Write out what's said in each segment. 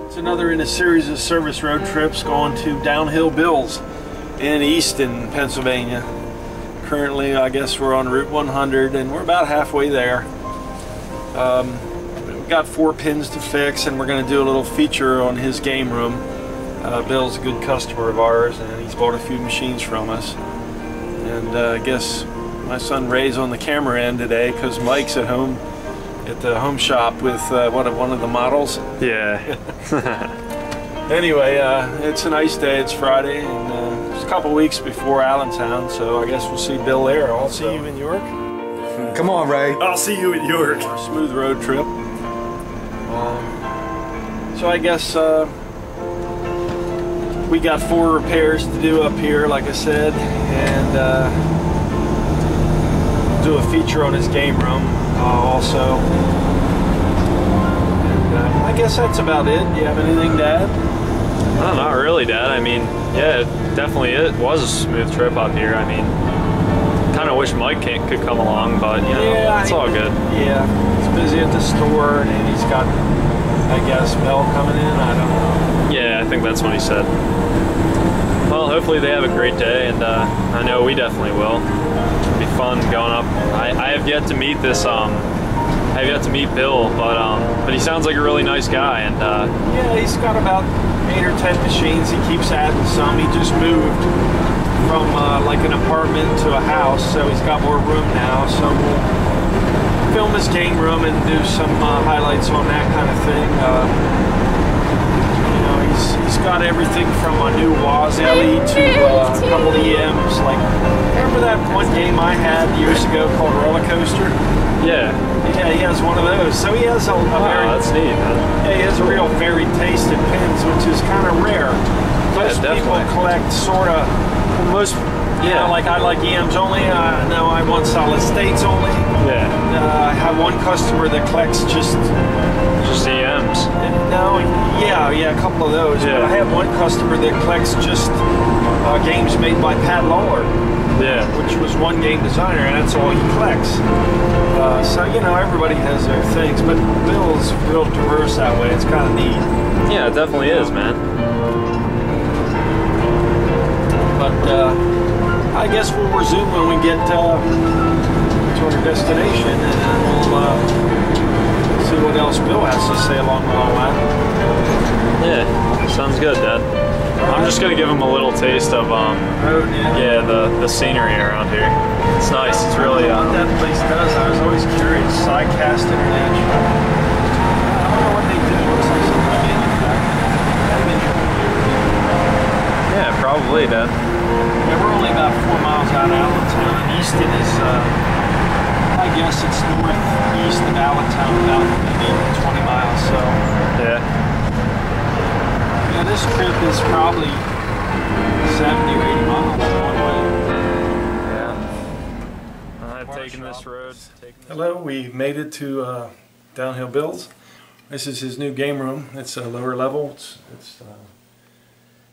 It's another in a series of service road trips going to Downhill Bills in Easton, Pennsylvania. Currently, I guess we're on Route 100 and we're about halfway there. We've got 4 pins to fix and we're going to do a little feature on his game room. Bill's a good customer of ours and he's bought a few machines from us. And I guess my son Ray's on the camera end today because Mike's at home at the home shop with one of the models. Yeah. Anyway, it's a nice day. It's Friday and it's a couple weeks before Allentown, so I guess we'll see Bill there. I'll see you in York. Come on, Ray. I'll see you in York. Smooth road trip. So I guess we got 4 repairs to do up here, like I said, and do a feature on his game room also. And, I guess that's about it. Do you have anything to add? No, not really, Dad. I mean, yeah, it was a smooth trip up here. I mean, kind of wish Mike could come along, but you know, yeah, it's all good. Yeah, he's busy at the store, and he's got, I guess, Mel coming in. I don't know. Yeah, I think that's what he said. Well, hopefully they have a great day, and I know we definitely will. It'll be fun going up. I have yet to meet this. I have yet to meet Bill, but he sounds like a really nice guy, and yeah, he's got about 8 or 10 machines. He keeps adding some. He just moved from like an apartment to a house, so he's got more room now. So we'll film his game room and do some highlights on that kind of thing. You know, he's got everything from a new Waz-Ellie to a couple of EMs. Like, remember that one game I had years ago called Roller Coaster? yeah. Yeah, he has one of those. So he has a very, that's neat, man. yeah, he has a real varied taste in pins, which is kind of rare. Most people collect sort of, you know, like I like EMs only. No, I want solid states only. Yeah. I have one customer that collects just EMs. No, yeah, a couple of those. Yeah. But I have one customer that collects just games made by Pat Lawler. Yeah. Which was one game designer, and that's all he collects. So, you know, everybody has their things, but Bill's real diverse that way. It's kind of neat. Yeah, it definitely is, man. But I guess we'll resume when we get to our destination, and then we'll see what else Bill has to say along with all that. Yeah, sounds good, Dad. I'm just gonna give him a little taste of yeah, the scenery around here. It's nice. It's really what that place does. I was always curious. Sidecast International. I don't know what they do. It looks like some kind of manufacturing. Yeah, probably, Dad. Yeah, we're only about 4 miles out of Allentown, and Easton is I guess it's northeast of Allentown, about maybe 20 miles. So yeah. Yeah, this trip is probably 70 or 80 miles one way. Yeah. I've taken this road. Hello, we made it to Downhill Bills. This is his new game room. It's a lower level. It's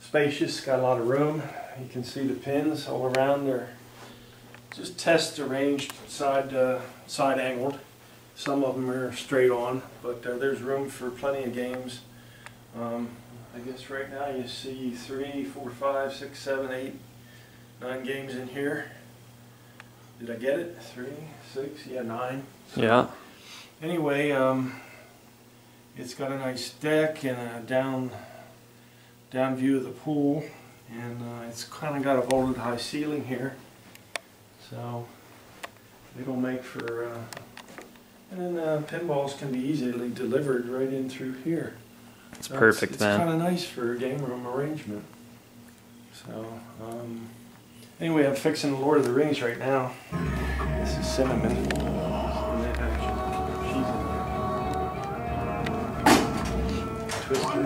spacious, got a lot of room. You can see the pins all around. They're just test arranged, side angled. Some of them are straight on, but there's room for plenty of games. I guess right now you see 3, 4, 5, 6, 7, 8, 9 games in here. Did I get it? 3, 6, yeah, 9. So yeah. Anyway, it's got a nice deck and a down view of the pool, and it's kind of got a vaulted high ceiling here, so it'll make for. And then pinballs can be easily delivered right in through here. It's perfect, man. It's kind of nice for a game room arrangement. So, anyway, I'm fixing the Lord of the Rings right now. This is Cinnamon. She's in there. Twister.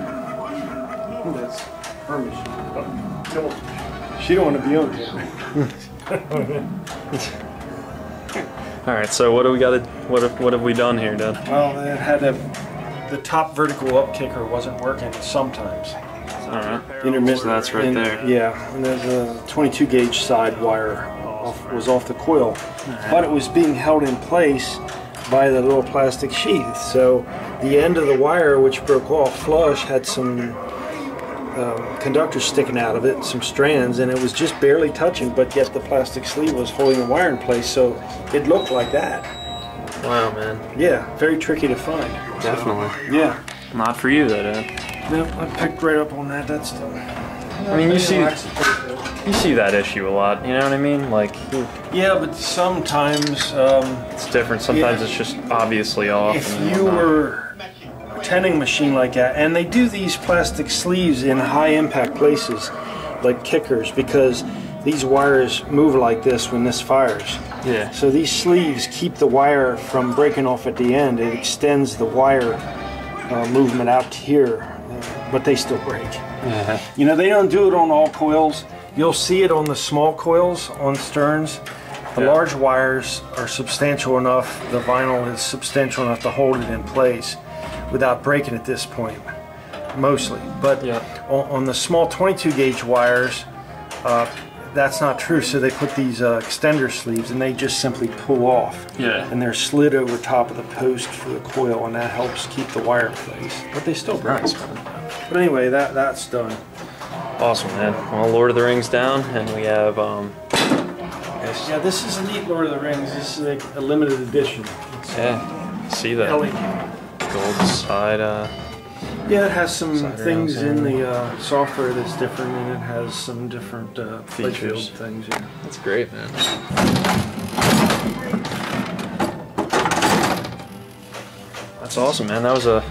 Oh, that's her machine. She don't want to be on here. All right, so what do we got to? What have we done here, Dad? Well, it had the top vertical up kicker wasn't working sometimes. All right. Intermittent. So that's right there. Yeah, and there's a 22 gauge side wire was off the coil, but it was being held in place by the little plastic sheath. So the end of the wire, which broke off flush, had some conductors sticking out of it, some strands, and it was just barely touching, but yet the plastic sleeve was holding the wire in place, so it looked like that. Wow, man. Yeah, very tricky to find. Definitely. So, yeah. Not for you, though, Dad. Nope, I picked right up on that. That's done. I mean, you see that issue a lot. You know what I mean? Like. Yeah, but sometimes it's different. Sometimes it's just obviously off. If you were a tending machine like that, and they do these plastic sleeves in high impact places, like kickers, because these wires move like this when this fires. Yeah. So these sleeves keep the wire from breaking off at the end. It extends the wire movement out to here, but they still break. Yeah. You know, they don't do it on all coils. You'll see it on the small coils on sterns. The large wires are substantial enough, the vinyl is substantial enough to hold it in place without breaking at this point, mostly. But on the small 22 gauge wires, that's not true, so they put these extender sleeves and they just simply pull off. Yeah. And they're slid over top of the post for the coil, and that helps keep the wire in place. But they still break. Nice. But anyway, that's done. Awesome, man. Well, Lord of the Rings down, and we have yeah, this is a neat Lord of the Rings. This is like a limited edition. It's, see that LED. gold side. Yeah, it has some things in the software that's different, and it has some different features, things. Yeah. That's great, man. That's awesome, man. That was a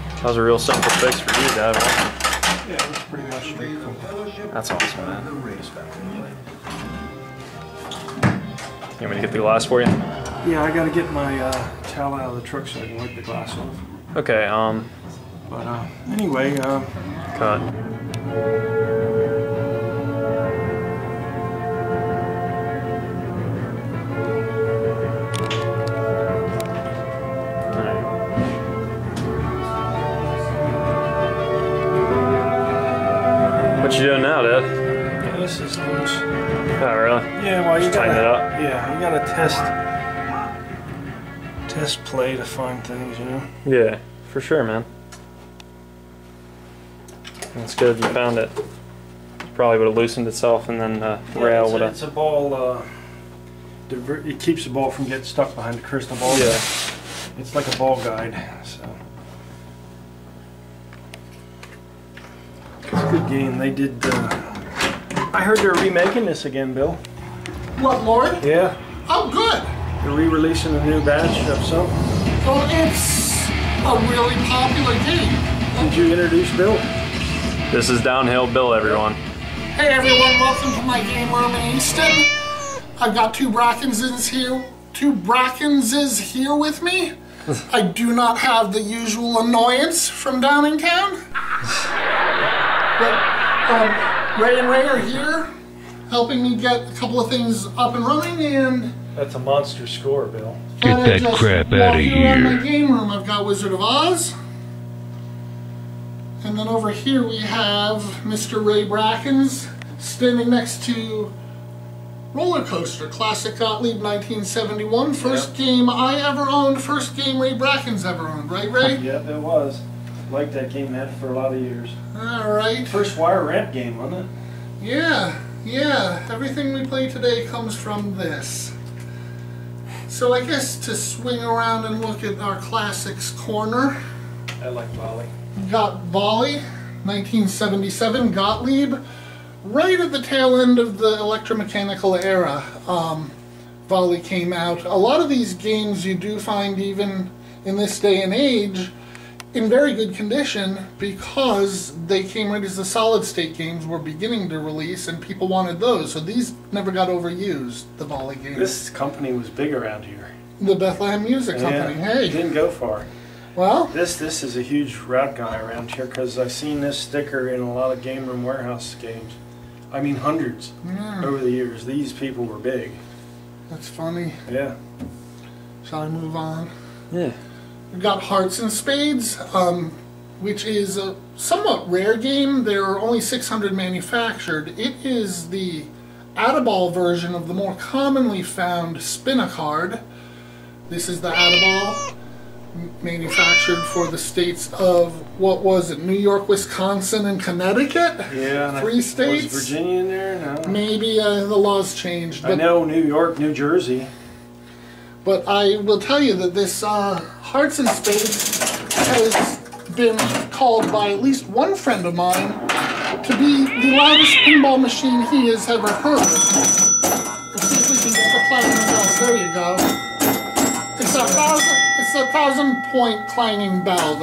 real simple fix for you, Dad. Yeah, it was pretty much straightforward. That's awesome, man. You want me to get the glass for you? Yeah, I gotta get my towel out of the truck so I can wipe the glass off. Okay, But anyway, cut. What you doing now, Dad? yeah, this is loose. Oh, really? Yeah, well, you tighten it gotta, up. yeah, you gotta test play to find things, you know? Yeah, for sure, man. That's good, you found it. Probably would have loosened itself, and then rail would have. It's a ball, it keeps the ball from getting stuck behind the crystal ball. Yeah. It's like a ball guide, so. It's a good game. They did, I heard they're remaking this again, Bill. What, Lord? Yeah. Oh, good. They're re-releasing a new batch of something. Well, it's a really popular game. Did you introduce Bill? This is Downhill Bill, everyone. Hey, everyone. Welcome to my game room in Easton. I've got two Brackenses here with me. I do not have the usual annoyance from Downingtown. But Ray and Ray are here, helping me get a couple of things up and running, and That's a monster score, Bill. Get that crap out of around my here. game room, I've got Wizard of Oz. And then over here we have Mr. Ray Brackens standing next to Roller Coaster, classic Gottlieb 1971. First game I ever owned, first game Ray Brackens ever owned, right, Ray? Yep, it was. Liked that game, had it for a lot of years. Alright. First wire ramp game, wasn't it? Yeah. Everything we play today comes from this. So I guess to swing around and look at our classics corner, I like volley. we've got Volley, 1977, Gottlieb, right at the tail end of the electromechanical era. Volley came out. A lot of these games you do find even in this day and age in very good condition because they came right as the solid state games were beginning to release and people wanted those. So these never got overused, the Volley games. This company was big around here. The Bethlehem Music Company, hey. Didn't go far. Well, This is a huge route guy around here because I've seen this sticker in a lot of Game Room Warehouse games. I mean hundreds over the years. These people were big. that's funny. Yeah. Shall I move on? Yeah. We've got Hearts and Spades, which is a somewhat rare game. There are only 600 manufactured. It is the Add-A-Ball version of the more commonly found Spin-A-Card. This is the Add-A-Ball. manufactured for the states of, what was it, New York, Wisconsin, and Connecticut? Yeah. 3 states? Was Virginia in there? No. Maybe the laws changed. I know New York, New Jersey. But I will tell you that this Hearts and Spades has been called by at least one friend of mine to be the loudest pinball machine he has ever heard. Let's see if we can get the clanging bells. There you go. It's a 1,000-point clanging bell.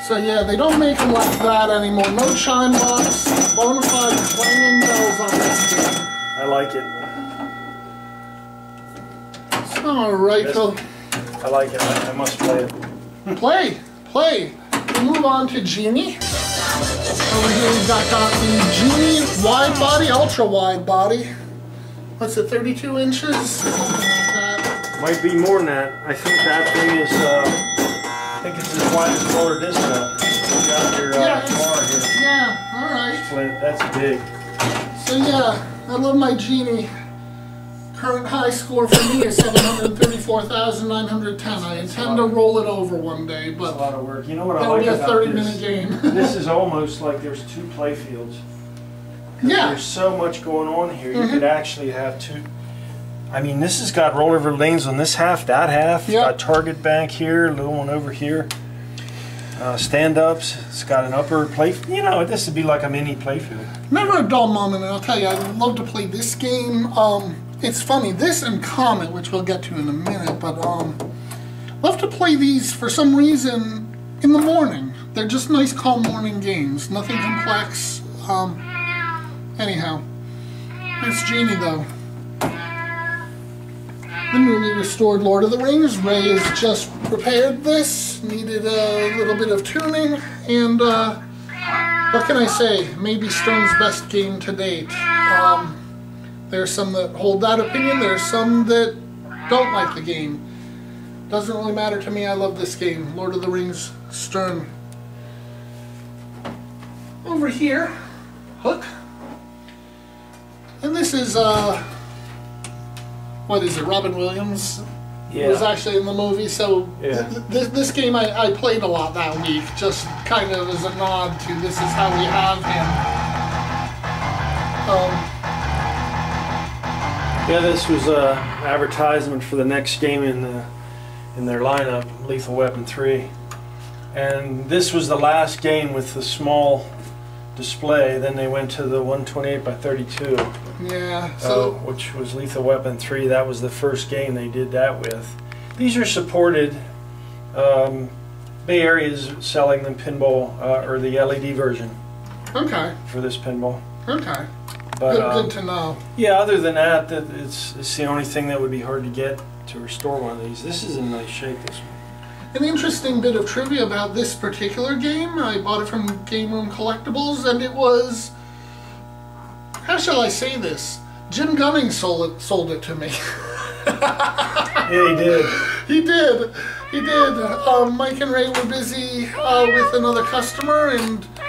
So yeah, they don't make them like that anymore. No chime box, bona fide clanging bells on this game. I like it. Alright, so I like it. I must play it. play. We move on to Genie. Over here we've got the Genie wide body, ultra wide body. What's it, 32 inches? Something like that. Might be more than that. I think that thing is, I think it's as wide as roller disc now. You got your bar here. Yeah, alright. That's big. So yeah, I love my Genie. Current high score for me is 734,910. I intend to roll it over one day, but it's a lot of work. You know what I that'll like be a about 30-minute game. This is almost like there's 2 play fields. Yeah. There's so much going on here. You could actually have 2. I mean, this has got rollover lanes on this half, that half. It's got target bank here, a little one over here. Stand-ups. It's got an upper play. You know, this would be like a mini play field. Never a dull moment, and I'll tell you, I love to play this game. It's funny, this and Comet, which we'll get to in a minute, but love to play these for some reason in the morning. They're just nice, calm morning games. Nothing complex. Anyhow, it's Genie though. The newly restored Lord of the Rings. Ray has just prepared this. Needed a little bit of tuning, and what can I say? Maybe Stern's best game to date. There's some that hold that opinion. There's some that don't like the game. Doesn't really matter to me. I love this game. Lord of the Rings, Stern. Over here, Hook. And this is, what is it, Robin Williams? Yeah. Was actually in the movie, so yeah. This game I played a lot that week, just kind of as a nod to this is how we have him. Yeah, this was a advertisement for the next game in their lineup, Lethal Weapon 3. And this was the last game with the small display. Then they went to the 128 by 32. Yeah. So which was Lethal Weapon 3. That was the first game they did that with. These are supported. Bay Area is selling them pinball or the LED version. Okay. For this pinball. Okay. But, good to know. Yeah, other than that, it's the only thing that would be hard to get to restore one of these. This is in nice shape, this one. An interesting bit of trivia about this particular game, I bought it from Gameroom Collectibles, and it was, how shall I say this? Jim Gunning sold it to me. Yeah, he did. He did. He did. Mike and Ray were busy with another customer, and a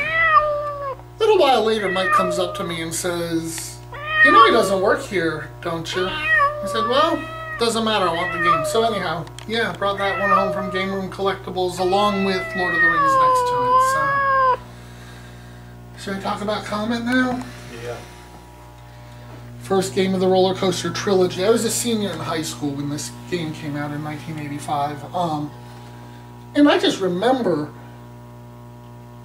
little while later, Mike comes up to me and says, "You know he doesn't work here, don't you?" I said, "Well, doesn't matter, I want the game." So anyhow, yeah, brought that one home from Gameroom Collectibles along with Lord of the Rings next to it. So, should I talk about Comet now? Yeah. First game of the roller coaster trilogy. I was a senior in high school when this game came out in 1985. And I just remember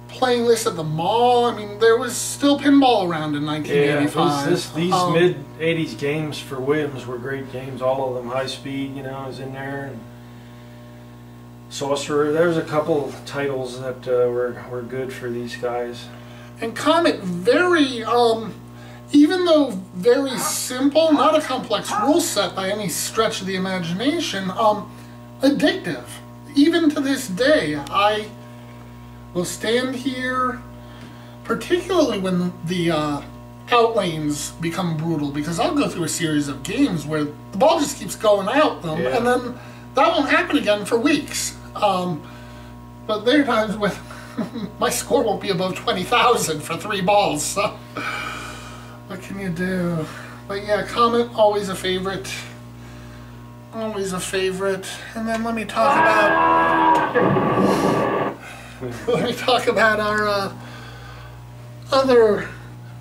playing this at the mall. I mean, there was still pinball around in 1985. Yeah, these mid-80s games for Williams were great games. All of them. High Speed, you know, is in there. And Sorcerer. There's a couple titles that were good for these guys. And Comet, very, even though very simple, not a complex rule set by any stretch of the imagination, addictive. Even to this day, I will stand here, particularly when the outlanes become brutal, because I'll go through a series of games where the ball just keeps going out them, and then that won't happen again for weeks. But there are times when my score won't be above 20,000 for 3 balls, so what can you do? But yeah, Comet, always a favorite. always a favorite. And then let me talk about our other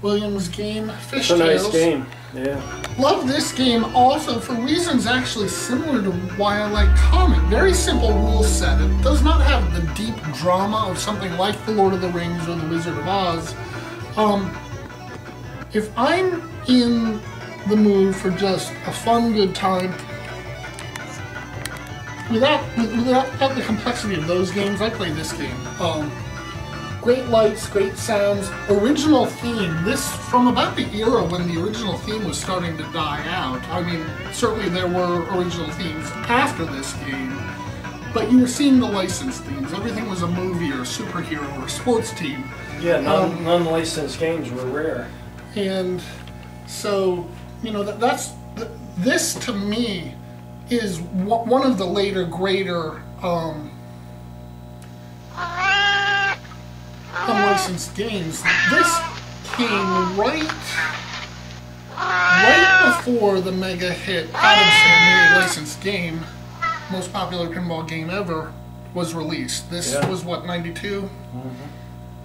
Williams game, Fish It's a Tales. nice game. Yeah. Love this game also for reasons actually similar to why I like Comet. Very simple rule set. It does not have the deep drama of something like The Lord of the Rings or The Wizard of Oz. If I'm in the mood for just a fun, good time, without the complexity of those games, I play this game. Great lights, great sounds, original theme. This, from about the era when the original theme was starting to die out. I mean, certainly there were original themes after this game, but you were seeing the licensed themes. Everything was a movie or a superhero or a sports team. Yeah, non-licensed games were rare. And so, you know, this to me is one of the later greater unlicensed games. This came right before the mega hit Adam's Family licensed game, most popular pinball game ever, was released. This was what, 92? Mm-hmm.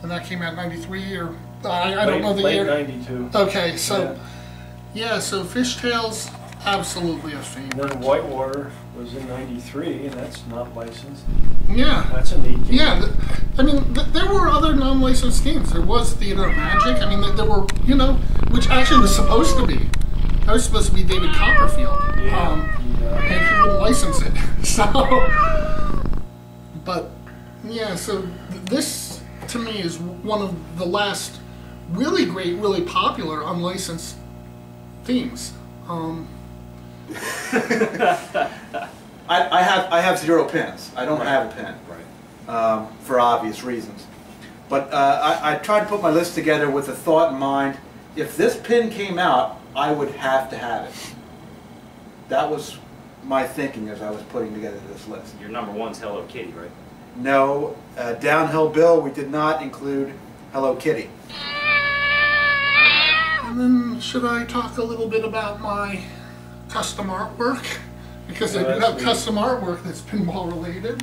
And that came out 93 or I don't know the year. Late 92. Okay, so yeah, so Fish Tales, absolutely a favorite. And then Whitewater was in 93, and that's not licensed. Yeah. That's a neat game. Yeah, I mean, there were other non-licensed games. There was Theater of Magic. I mean, there were, you know, which actually was supposed to be. That was supposed to be David Copperfield. And he wouldn't license it. So, but, yeah, so this, to me, is one of the last really great, really popular unlicensed themes. I have 0 pins. I don't have a pin, for obvious reasons. But I tried to put my list together with the thought in mind: if this pin came out, I would have to have it. That was my thinking as I was putting together this list. Your number one's Hello Kitty, right? No, Downhill Bill, we did not include Hello Kitty. And then, should I talk a little bit about my custom artwork? Because I do have custom artwork that's pinball related.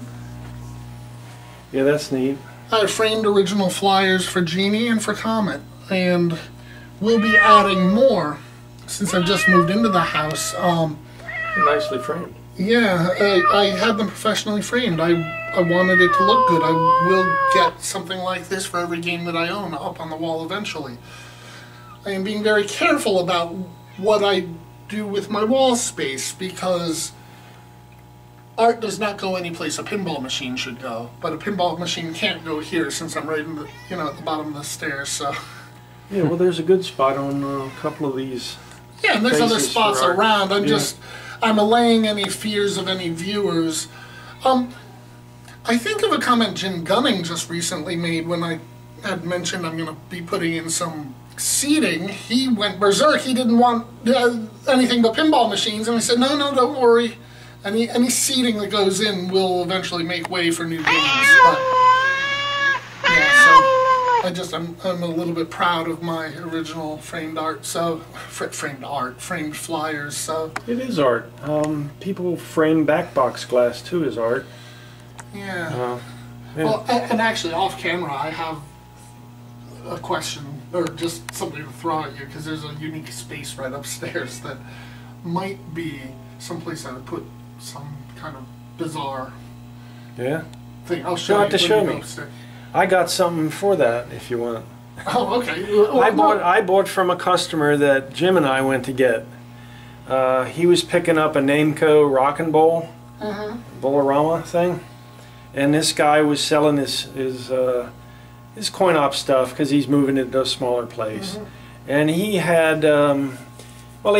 Yeah, that's neat. I framed original flyers for Genie and for Comet, and we'll be adding more since I've just moved into the house. Nicely framed. Yeah, I had them professionally framed. I wanted it to look good. I will get something like this for every game that I own up on the wall eventually. I am being very careful about what I do with my wall space, because art does not go any place a pinball machine should go, but a pinball machine can't go here since I'm right in the, you know, at the bottom of the stairs. So yeah, well, there's a good spot on a couple of these. Yeah, and there's other spaces spots for art. around. I'm allaying any fears of any viewers. I think of a comment Jim Gunning just recently made when I had mentioned I'm going to be putting in some seating. He went berserk. He didn't want anything but pinball machines, and I said, no, don't worry. Any seating that goes in will eventually make way for new games. But yeah, so I'm a little bit proud of my original framed art. So framed flyers. So It is art. People frame back box glass too as art. yeah. Yeah. Well, and actually, off camera, I have a question, or just something to throw at you, because there's a unique space right upstairs that might be someplace I would put some kind of bizarre Yeah. thing. I'll show You'll you. have to when show you go me. upstairs. I got something for that if you want. Oh, okay. I bought from a customer that Jim and I went to get. He was picking up a Nameco Rockin' Bowl, Bolorama thing, and this guy was selling his coin op stuff because he's moving into a smaller place, and he had he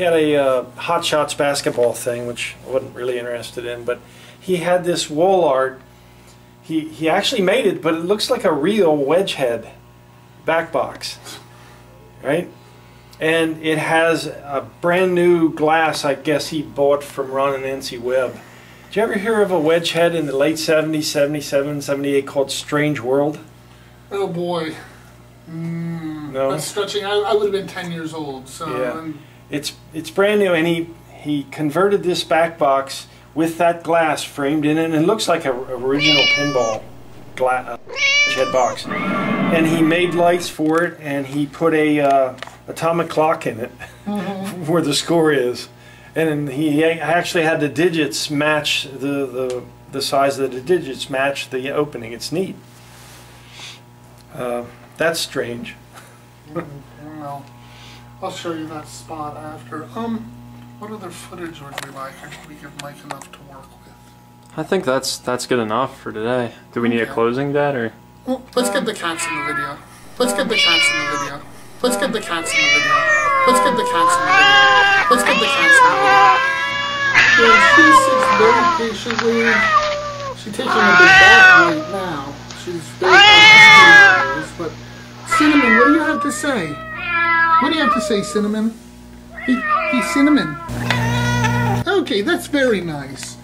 had a Hot Shots basketball thing, which I wasn't really interested in, but he had this wall art. He actually made it, but it looks like a real wedge head back box, right? And it has a brand new glass, I guess he bought from Ron and Nancy Webb. Did you ever hear of a wedge head in the late 70s, 77, 78 called Strange World? Oh boy. No? That's stretching. I would have been 10 years old. So Yeah. It's brand new, and he converted this back box with that glass framed in it, and it looks like an original pinball head box. And he made lights for it, and he put a atomic clock in it where the score is. And he actually had the digits match the size of the digits match the opening. It's neat. That's strange. Well, I'll show you that spot after. What other footage would we like? Or should we give Mike enough to work with? I think that's good enough for today. Do we need a closing, Dad, or? Well, let's get the cats in the video. Let's get the cats in the video. Let's get the cats in the video. Let's get the cats in the video. Let's get the cats in the video. And she sits very patiently. She's taking a big bath right now. She's very confused. But Cinnamon, what do you have to say? What do you have to say, Cinnamon? Hey, Cinnamon. Okay, that's very nice.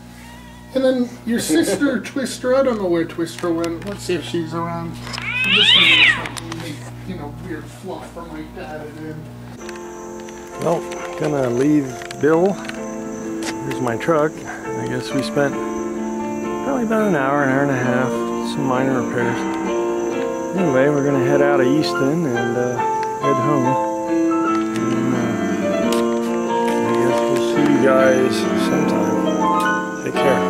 And then your sister, Twister, I don't know where Twister went. Let's see if she's around. I'm just gonna make, you know, weird fluff for my dad in. Well, gonna leave Bill. Here's my truck. I guess we spent probably about an hour and a half, some minor repairs. Anyway, we're gonna head out of Easton and head home. And, I guess we'll see you guys sometime. Take care.